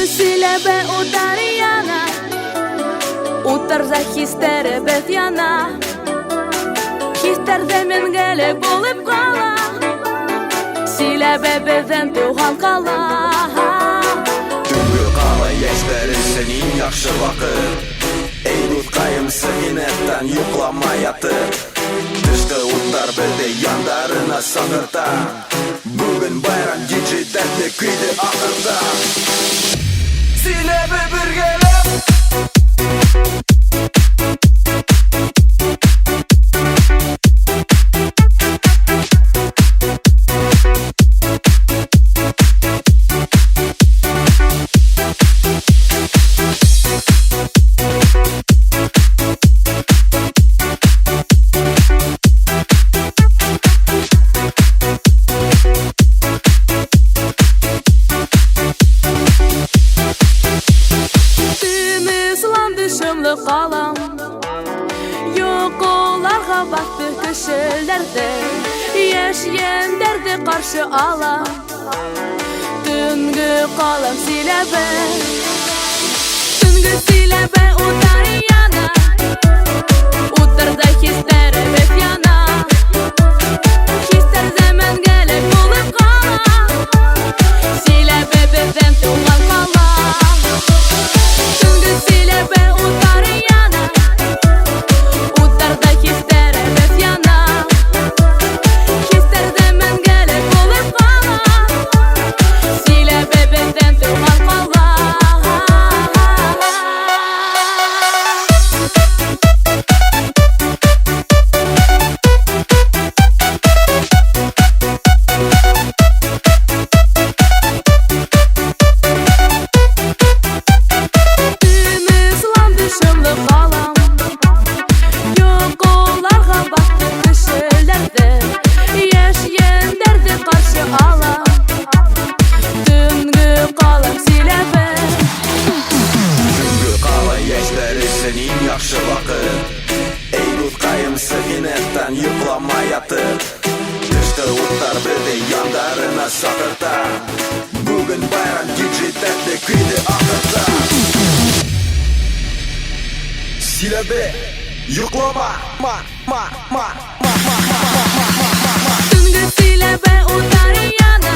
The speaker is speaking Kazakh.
Силебе удар яна, утар за хистеребет яна. Хистерде мен келек болып қала, Силебе беден туған қала. Түнгі қала ештерісін ең яқшы вақыт. Ей тұтқайым сығынеттен юқламай атып. Тышқы ұттар білді яндарына саңырта. Бүгін байрам диджей тәтті күйді ақырта. Силебе біргелеп қалам, yok оларға батты кішілерді, еш ендерді қаршы алам. Түнгі қалам Силебе, түнгі Силебе удар яна, утарда хистеребет яна. Хистерде мен келек болып қала, Силебе беден туған қала. Түнгі Силебе удар яна, утарда хистеребет яна. Хистерде мен келек болып қала, Силебе беден туған қала. Яқшы вақыт. Ей тұтқайым сығынеттен юқламай атып. Тышқы ұттар білді яндарына сақырта. Бүгін байрам диджей тәтті күйді ақырта. Силебе, юқлама, Түнгі Силебе удар яна,